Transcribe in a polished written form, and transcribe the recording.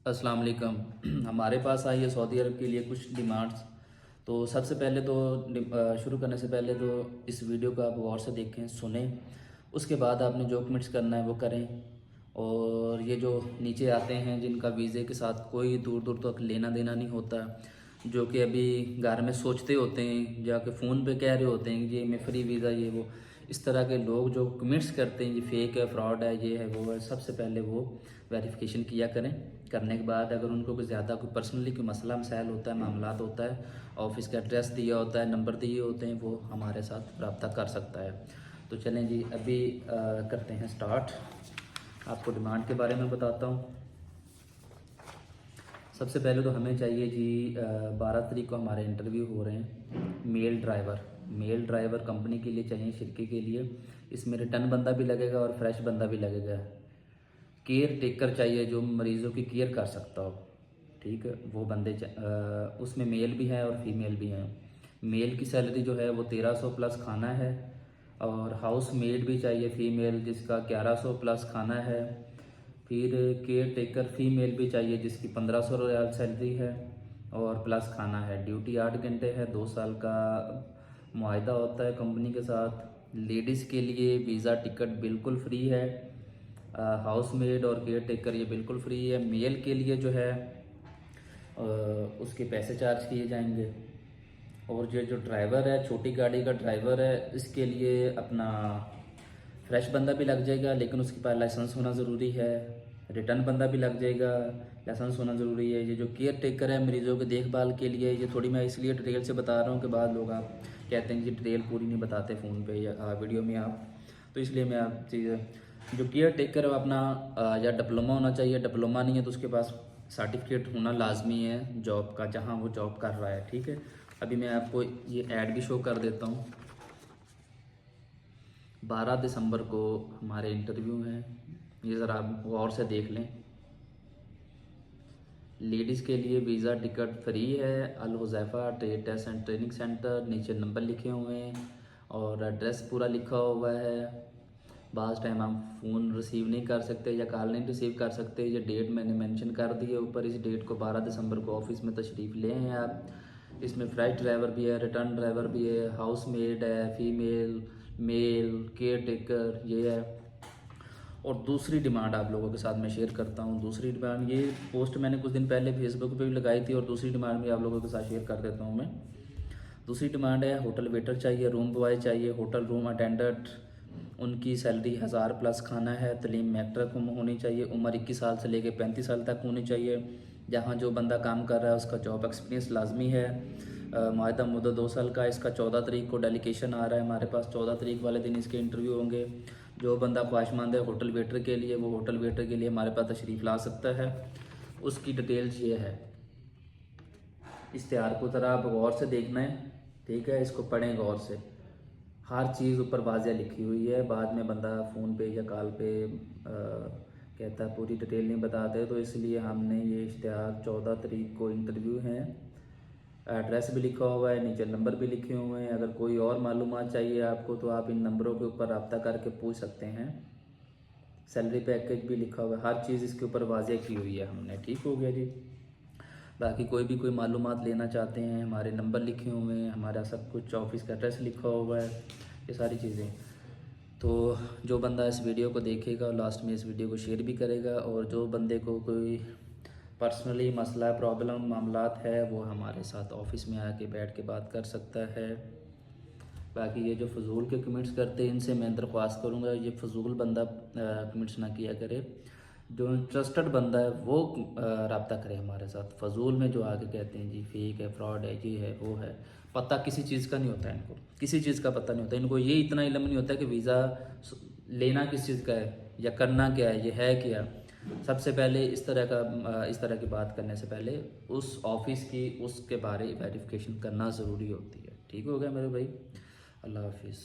अस्सलाम वालेकुम। हमारे पास आई है सऊदी अरब के लिए कुछ डिमांड्स। तो सबसे पहले तो शुरू करने से पहले तो इस वीडियो को आप गौर से देखें, सुनें। उसके बाद आपने जो कमेंट्स करना है वो करें। और ये जो नीचे आते हैं जिनका वीज़े के साथ कोई दूर दूर तक लेना देना नहीं होता, जो कि अभी घर में सोचते होते हैं, जाके फ़ोन पे कह रहे होते हैं कि ये मैं फ्री वीज़ा ये वो, इस तरह के लोग जो कमेंट्स करते हैं ये फेक है, फ्रॉड है, ये है वो है, सबसे पहले वो वेरिफिकेशन किया करें। करने के बाद अगर उनको कोई ज़्यादा कोई पर्सनली कोई मसला मसाइल होता है, मामलात होता है, ऑफिस का एड्रेस दिया होता है, नंबर दिए होते हैं, वो हमारे साथ रब्ता कर सकता है। तो चलें जी, अभी करते हैं स्टार्ट। आपको डिमांड के बारे में बताता हूँ। सबसे पहले तो हमें चाहिए जी 12 तारीख को हमारे इंटरव्यू हो रहे हैं। मेल ड्राइवर कंपनी के लिए चाहिए, शिरके के लिए। इसमें रिटर्न बंदा भी लगेगा और फ्रेश बंदा भी लगेगा। केयर टेकर चाहिए जो मरीज़ों की केयर कर सकता हो, ठीक है, वो बंदे उसमें मेल भी हैं और फीमेल भी हैं। मेल की सैलरी जो है वो 1300 प्लस खाना है, और हाउस मेड भी चाहिए फीमेल जिसका 1100 प्लस खाना है। फिर केयर टेकर फीमेल भी चाहिए जिसकी 1500 रियाल सैलरी है और प्लस खाना है। ड्यूटी 8 घंटे है, 2 साल का मुआहदा होता है कंपनी के साथ। लेडीज़ के लिए वीज़ा टिकट बिल्कुल फ्री है। हाउस मेड और केयर टेकर ये बिल्कुल फ्री है। मेल के लिए जो है उसके पैसे चार्ज किए जाएंगे। और ये जो ड्राइवर है, छोटी गाड़ी का ड्राइवर है, इसके लिए अपना फ्रेश बंदा भी लग जाएगा, लेकिन उसके पास लाइसेंस होना ज़रूरी है। रिटर्न बंदा भी लग जाएगा, लाइसेंस होना ज़रूरी है। ये जो केयर टेकर है मरीज़ों की देखभाल के लिए, ये थोड़ी मैं इसलिए डिटेल से बता रहा हूँ कि बाद लोग आप कहते हैं कि डिटेल पूरी नहीं बताते फ़ोन पे या वीडियो में आप, तो इसलिए मैं आप चीज़ जो केयर टेकर है वो अपना या डिप्लोमा होना चाहिए। डिप्लोमा नहीं है तो उसके पास सर्टिफिकेट होना लाजमी है जॉब का, जहाँ वो जॉब कर रहा है, ठीक है। अभी मैं आपको ये ऐड भी शो कर देता हूँ। 12 दिसंबर को हमारे इंटरव्यू हैं, ये ज़रा आप गौर से देख लें। लेडीज़ के लिए वीज़ा टिकट फ्री है। Al Huzaifa trade test and training centre, नीचे नंबर लिखे हुए हैं और एड्रेस पूरा लिखा हुआ है। बाज़ टाइम हम फ़ोन रिसीव नहीं कर सकते या कॉल नहीं रिसीव कर सकते। ये डेट मैंने मेंशन कर दी है ऊपर, इस डेट को 12 दिसंबर को ऑफिस में तशरीफ़ ले हैं आप। इसमें फ्लाइट ड्राइवर भी है, रिटर्न ड्राइवर भी है, हाउस मेड है, फीमेल, मेल, केयर टेकर ये है। और दूसरी डिमांड आप लोगों के साथ मैं शेयर करता हूँ। दूसरी डिमांड, ये पोस्ट मैंने कुछ दिन पहले फेसबुक पे भी लगाई थी, और दूसरी डिमांड भी आप लोगों के साथ शेयर कर देता हूँ मैं। दूसरी डिमांड है होटल वेटर चाहिए, रूम बॉय चाहिए, होटल रूम अटेंडेंट। उनकी सैलरी 1000 प्लस खाना है। तलीम मैट्रिक होनी चाहिए, उम्र 21 साल से लेकर 35 साल तक होनी चाहिए। जहाँ जो बंदा काम कर रहा है उसका जॉब एक्सपीरियंस लाजमी है। मुआहदा मुद्दत 2 साल का। इसका 14 तारीख को डेलीगेशन आ रहा है हमारे पास, 14 तारीख वाले दिन इसके इंटरव्यू होंगे। जो बंदा ख्वाहिशमंद है होटल वेटर के लिए, वो होटल वेटर के लिए हमारे पास तशरीफ़ ला सकता है। उसकी डिटेल्स ये है। इश्तिहार को ज़रा आप गौर से देखना है, ठीक है, इसको पढ़ें गौर से। हर चीज़ ऊपर वाज़िया लिखी हुई है। बाद में बंदा फ़ोन पे या कॉल पे कहता है पूरी डिटेल नहीं बताते, तो इसलिए हमने ये इश्तिहार 14 तारीख को इंटरव्यू हैं, एड्रेस भी लिखा हुआ है, नीचे नंबर भी लिखे हुए हैं। अगर कोई और मालूमात चाहिए आपको तो आप इन नंबरों के ऊपर रब्ता करके पूछ सकते हैं। सैलरी पैकेज भी लिखा हुआ है, हर चीज़ इसके ऊपर वाज़िया की हुई है हमने। ठीक हो गया जी। बाकी कोई भी कोई मालूमात लेना चाहते हैं, हमारे नंबर लिखे हुए हैं, हमारा सब कुछ ऑफिस का एड्रेस लिखा हुआ है, ये सारी चीज़ें। तो जो बंदा इस वीडियो को देखेगा लास्ट में इस वीडियो को शेयर भी करेगा, और जो बंदे को कोई पर्सनली मसला प्रॉब्लम मामलात है वो हमारे साथ ऑफिस में आके बैठ के बात कर सकता है। बाकी ये जो फजूल के कमेंट्स करते हैं इनसे मैं दरख्वास्त करूँगा ये फजूल बंदा कमेंट्स ना किया करे। जो इंटरेस्टेड बंदा है वो रब्ता करे हमारे साथ। फजूल में जो आके कहते हैं जी फेक है, फ्रॉड है, ये है, वो है, पता किसी चीज़ का नहीं होता है इनको, किसी चीज़ का पता नहीं होता इनको। ये इतना इल्म नहीं होता कि वीज़ा लेना किस चीज़ का है या करना क्या है, ये है क्या। सबसे पहले इस तरह की बात करने से पहले उस ऑफिस की उसके बारे वेरिफिकेशन करना ज़रूरी होती है। ठीक हो गया मेरे भाई, अल्लाह हाफिज़।